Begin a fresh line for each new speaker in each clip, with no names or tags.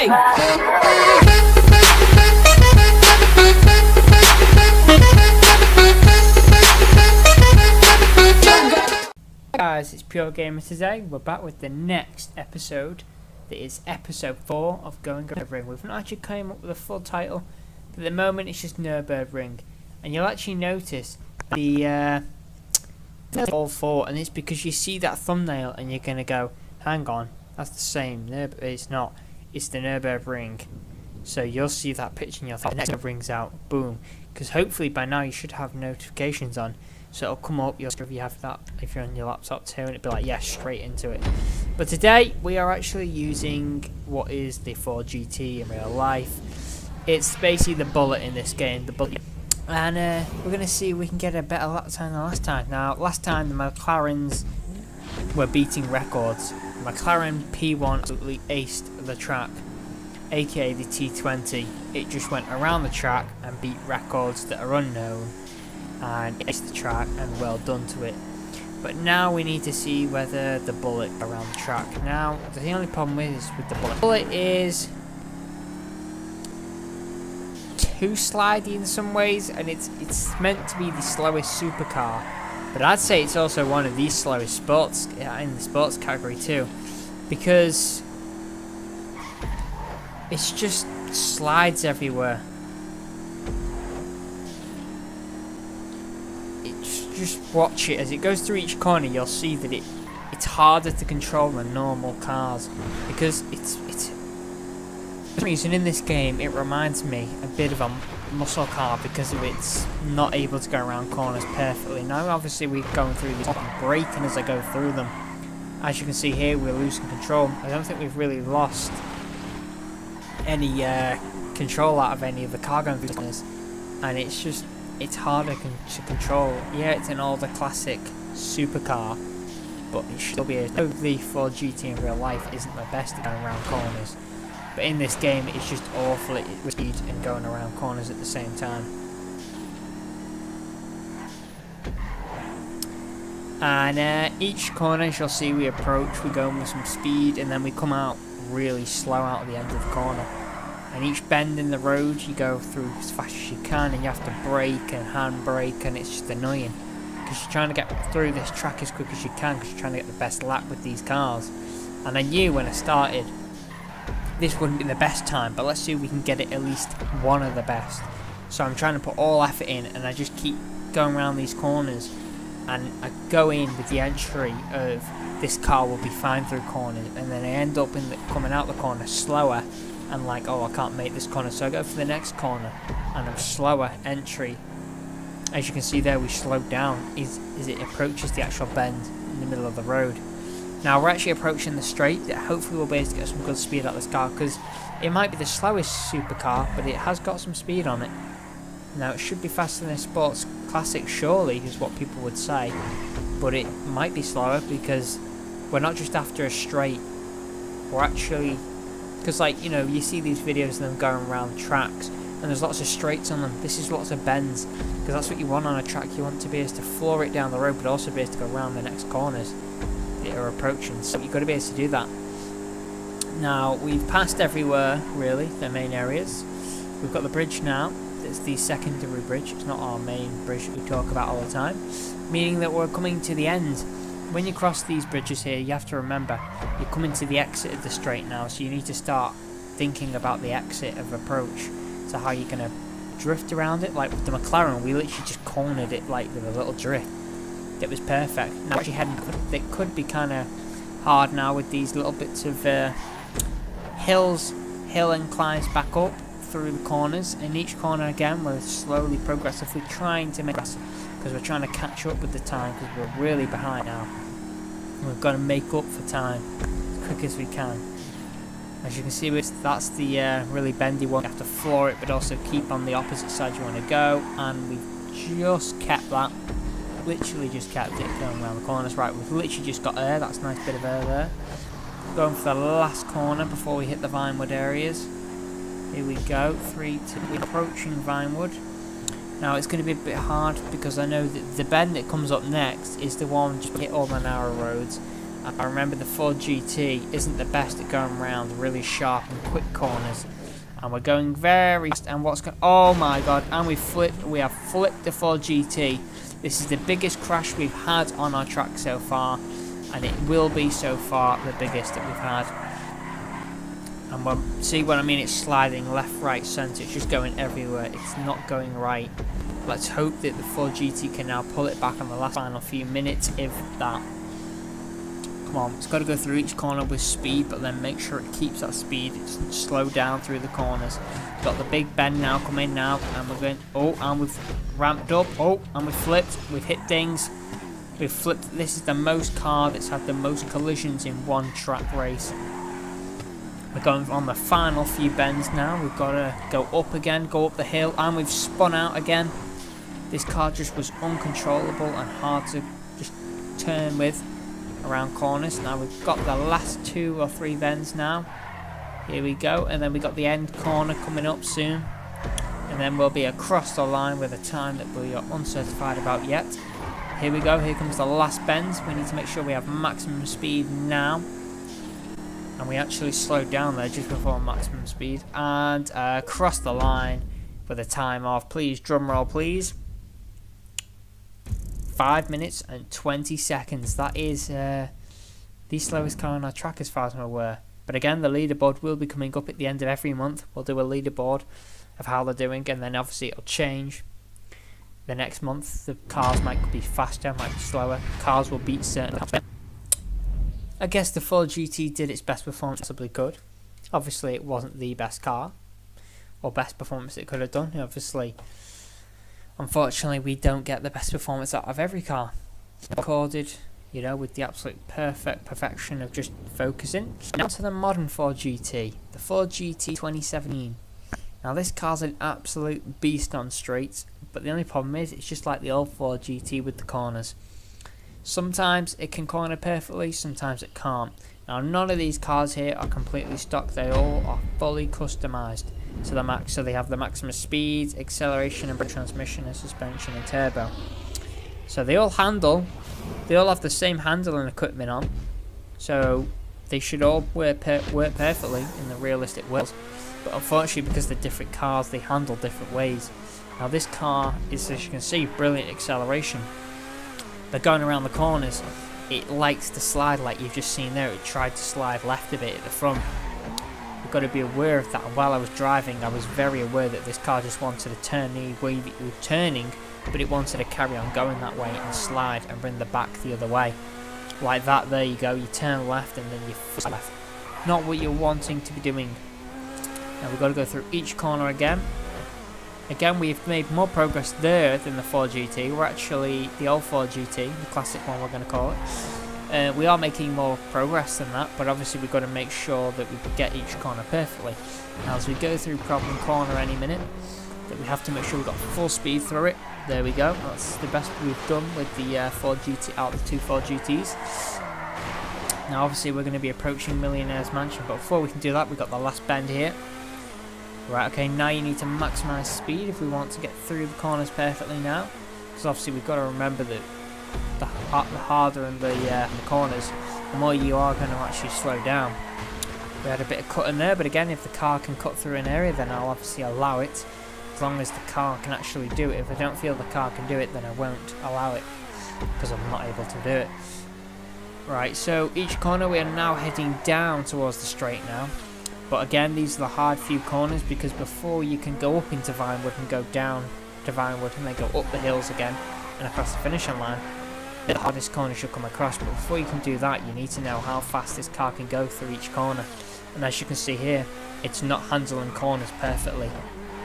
Hey! Guys, it's Pure Gamer today. We're back with the next episode. That is episode 4 of Nurburgring. We've not actually come up with a full title, but at the moment it's just Nurburgring. And you'll actually notice the all 4, and it's because you see that thumbnail and you're gonna go, hang on, that's the same. It's not. It's the Nurburgring. So you'll see that picture and you'll think the next rings out, boom. Because hopefully by now you should have notifications on. So it'll come up, if you have that, if you're on your laptop too, and it'll be like, yeah, straight into it. But today, we are actually using what is the Ford GT in real life. It's basically the bullet in this game, the bullet. And we're going to see if we can get a better lap time than last time. Now, last time the McLarens were beating records. The McLaren P1 absolutely aced the track, aka the T20. It just went around the track and beat records that are unknown. And it's the track, and well done to it. But now we need to see whether the bullet around the track. Now the only problem is with the bullet is too slidey in some ways, and it's meant to be the slowest supercar, but I'd say it's also one of the slowest sports in the sports category too, because it's just slides everywhere. Just watch it as it goes through each corner. You'll see that it's harder to control than normal cars, because it's for some reason in this game it reminds me a bit of a muscle car because of it's not able to go around corners perfectly. Now obviously we're going through these, I'm braking as I go through them. As you can see here, we're losing control. I don't think we've really lost any control out of any of the car going through this, and it's harder to control. Yeah, it's an older classic supercar, but it should be the Ford GT in real life isn't the best at going around corners. But in this game, it's just awful at speed and going around corners at the same time. And each corner, you'll see we approach, we go with some speed, and then we come out really slow out of the end of the corner. And each bend in the road you go through as fast as you can, and you have to brake and hand brake, and it's just annoying because you're trying to get through this track as quick as you can because you're trying to get the best lap with these cars. And I knew when I started this wouldn't be the best time, but let's see if we can get it at least one of the best. So I'm trying to put all effort in, and I just keep going around these corners, and I go in with the entry of this car will be fine through corners, and then I end up coming out the corner slower. And like, oh, I can't make this corner, so I go for the next corner, and I'm slower entry. As you can see there, we slowed down as it approaches the actual bend in the middle of the road. Now we're actually approaching the straight. Hopefully we'll be able to get some good speed out of this car, because it might be the slowest supercar, but it has got some speed on it. Now it should be faster than a sports classic, surely, is what people would say, but it might be slower because we're not just after a straight. We're actually, because like, you know, you see these videos of them going around tracks and there's lots of straights on them. This is lots of bends, because that's what you want on a track. You want to be able to floor it down the road, but also be able to go around the next corners that are approaching. So you've got to be able to do that. Now we've passed everywhere, really, the main areas. We've got the bridge now. It's the secondary bridge. It's not our main bridge that we talk about all the time, meaning that we're coming to the end. When you cross these bridges here, you have to remember you're coming to the exit of the straight now, so you need to start thinking about the exit of approach. So how you're going to drift around it. Like with the McLaren, we literally just cornered it like with a little drift. It was perfect. Now actually heading, it could be kind of hard now with these little bits of hill inclines back up through the corners. In each corner again, we're slowly progressively trying to make progress, because we're trying to catch up with the time, because we're really behind now. We've got to make up for time as quick as we can. As you can see, that's the really bendy one. You have to floor it, but also keep on the opposite side you want to go. And we've just kept that. Literally just kept it going around the corners. Right, we've literally just got air. That's a nice bit of air there. Going for the last corner before we hit the Vinewood areas. Here we go. 3, 2. We're approaching Vinewood. Now it's going to be a bit hard because I know that the bend that comes up next is the one just hit all the narrow roads, I remember the Ford GT isn't the best at going around really sharp and quick corners. And we're going very fast, and what's going, oh my god, and we have flipped the Ford GT. This is the biggest crash we've had on our track so far, and it will be so far the biggest that we've had. And we'll see what I mean, it's sliding left, right, centre, it's just going everywhere, it's not going right. Let's hope that the Ford GT can now pull it back on the last final few minutes, if that. Come on, it's got to go through each corner with speed, but then make sure it keeps that speed. It doesn't slow down through the corners. Got the big bend now coming now, and we're going. Oh, and we've ramped up. Oh, and we've flipped. We've hit things. We've flipped. This is the most car that's had the most collisions in one track race. We're going on the final few bends now. We've got to go up again, go up the hill, and we've spun out again. This car just was uncontrollable and hard to just turn with around corners. Now we've got the last 2 or 3 bends now. Here we go, and then we got the end corner coming up soon, and then we'll be across the line with a time that we are uncertified about yet. Here we go, here comes the last bend. We need to make sure we have maximum speed now, and we actually slowed down there just before maximum speed, and across the line with a time of, please drum roll please, 5 minutes and 20 seconds. That is the slowest car on our track as far as I'm aware. But again, the leaderboard will be coming up at the end of every month. We'll do a leaderboard of how they're doing, and then obviously it'll change. The next month, the cars might be faster, might be slower. Cars will beat certain cars. I guess the Ford GT did its best performance it possibly could. Obviously, it wasn't the best car, or best performance it could have done. Obviously, unfortunately, we don't get the best performance out of every car. Recorded, you know, with the absolute perfection of just focusing. Now to the modern Ford GT, the Ford GT 2017. Now this car's an absolute beast on straights, but the only problem is it's just like the old Ford GT with the corners. Sometimes it can corner perfectly, sometimes it can't. Now none of these cars here are completely stock, they all are fully customised to the max, so they have the maximum speed, acceleration and transmission and suspension and turbo. So they all have the same handling equipment on, so they should all work perfectly in the realistic world. But unfortunately, because they're different cars, they handle different ways. Now this car is, as you can see, brilliant acceleration. But going around the corners, it likes to slide like you've just seen there. It tried to slide left a bit at the front. You've got to be aware of that. And while I was driving, I was very aware that this car just wanted to turn the way it was turning, but it wanted to carry on going that way and slide and bring the back the other way. Like that, there you go, you turn left and then you flip left. Not what you're wanting to be doing. Now we've got to go through each corner again. Again, we've made more progress there than the Ford GT. We're actually, the old Ford GT, the classic one we're going to call it. We are making more progress than that, but obviously we've got to make sure that we get each corner perfectly. Now as we go through problem corner any minute, that we have to make sure we've got full speed through it. There we go, that's the best we've done with the Ford GT out of the 2 Ford GTs. Now obviously we're going to be approaching Millionaire's Mansion, but before we can do that, we've got the last bend here. Right, okay, now you need to maximise speed if we want to get through the corners perfectly now. Because obviously we've got to remember that the harder in the corners, the more you are going to actually slow down. We had a bit of cutting there, but again, if the car can cut through an area, then I'll obviously allow it. As long as the car can actually do it. If I don't feel the car can do it, then I won't allow it, because I'm not able to do it. Right, so each corner we are now heading down towards the straight now. But again, these are the hard few corners, because before you can go up into Vinewood and go down to Vinewood and then go up the hills again and across the finishing line, the hardest corners you'll come across. But before you can do that, you need to know how fast this car can go through each corner. And as you can see here, it's not handling corners perfectly.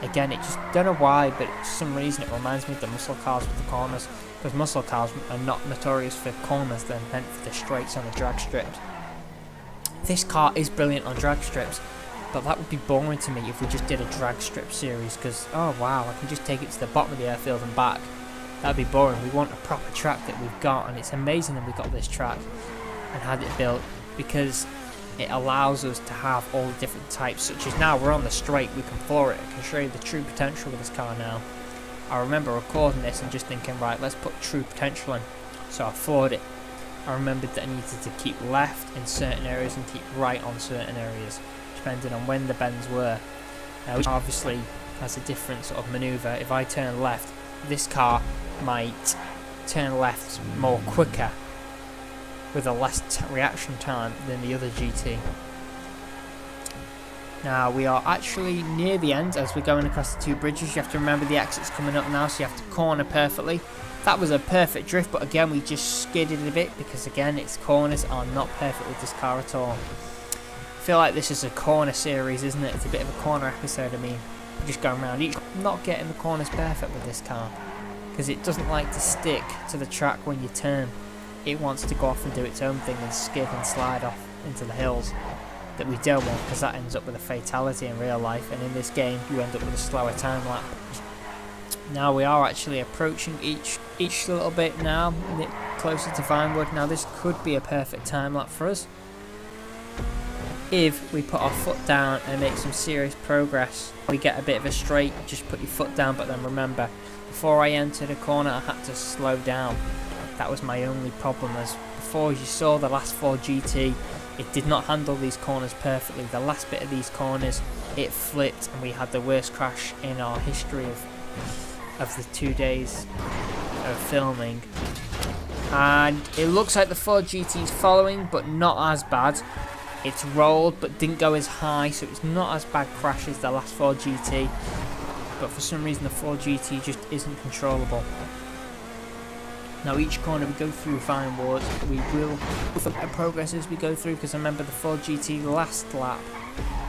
Again, it just, don't know why, but for some reason it reminds me of the muscle cars with the corners, because muscle cars are not notorious for corners, they're meant for the straights on the drag strips. This car is brilliant on drag strips, but that would be boring to me if we just did a drag strip series, because, oh wow, I can just take it to the bottom of the airfield and back. That'd be boring. We want a proper track that we've got, and it's amazing that we got this track and had it built, because it allows us to have all the different types, such as now we're on the straight, we can floor it. I can show you the true potential of this car now. I remember recording this and just thinking, right, let's put true potential in. So I floored it. I remembered that I needed to keep left in certain areas and keep right on certain areas, depending on when the bends were. Which obviously has a different sort of manoeuvre. If I turn left, this car might turn left more quicker with a less reaction time than the other GT. Now we are actually near the end as we're going across the two bridges. You have to remember the exit's coming up now, so you have to corner perfectly. That was a perfect drift, but again we just skidded a bit because again its corners are not perfect with this car at all. I feel like this is a corner series, isn't it? It's a bit of a corner episode. I mean, we're just going around each, not getting the corners perfect with this car because it doesn't like to stick to the track when you turn. It wants to go off and do its own thing and skid and slide off into the hills that we don't want, because that ends up with a fatality in real life, and in this game you end up with a slower time lap. Now we are actually approaching each little bit now, a bit closer to Vinewood. Now this could be a perfect time lap for us if we put our foot down and make some serious progress. We get a bit of a straight, just put your foot down, but then remember, before I entered a corner I had to slow down. That was my only problem, as before you saw the last 4 GT, it did not handle these corners perfectly. The last bit of these corners, it flipped and we had the worst crash in our history of the 2 days of filming. And it looks like the Ford GT is following, but not as bad. It's rolled but didn't go as high, so it's not as bad crash as the last Ford GT. But for some reason the Ford GT just isn't controllable. Now each corner we go through Vinewood, we will progress as we go through, because I remember the Ford GT last lap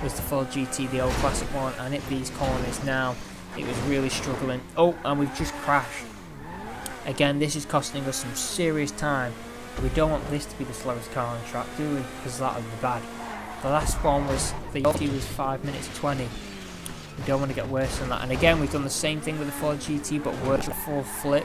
was the Ford GT, the old classic one, and at these corners now it was really struggling. Oh, and we've just crashed. Again, this is costing us some serious time. We don't want this to be the slowest car on the track, do we? Because that would be bad. The last one was, the GT was 5 minutes 20. We don't want to get worse than that. And again, we've done the same thing with the Ford GT, but worse, a full flip.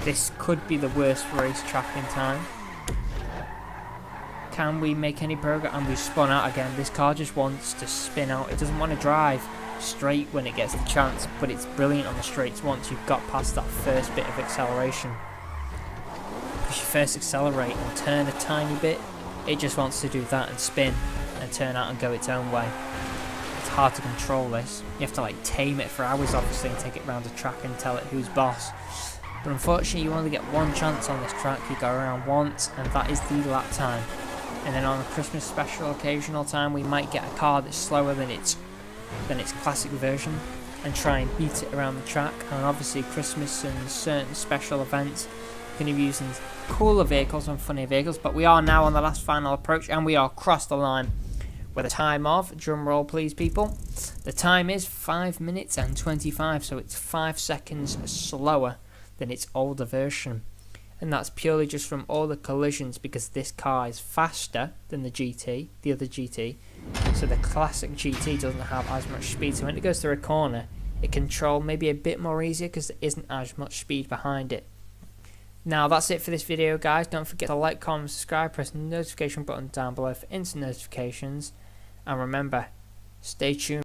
This could be the worst race track in time. Can we make any progress? And we spun out again. This car just wants to spin out. It doesn't want to drive straight when it gets the chance, but it's brilliant on the straights once you've got past that first bit of acceleration. Because you first accelerate and turn a tiny bit, it just wants to do that and spin and turn out and go its own way. It's hard to control this. You have to like tame it for hours obviously and take it around the track and tell it who's boss. But unfortunately you only get one chance on this track. You go around once and that is the lap time. And then on a Christmas special occasional time we might get a car that's slower than its classic version and try and beat it around the track. And obviously Christmas and certain special events we're going to be using cooler vehicles and funnier vehicles. But we are now on the last final approach and we are across the line with a time of, drum roll please people, the time is 5 minutes and 25, so it's 5 seconds slower than its older version, and that's purely just from all the collisions, because this car is faster than the GT, the other GT, so the classic GT doesn't have as much speed, so when it goes through a corner it can control maybe a bit more easier because there isn't as much speed behind it. Now that's it for this video guys. Don't forget to like, comment, subscribe, press the notification button down below for instant notifications, and remember, stay tuned.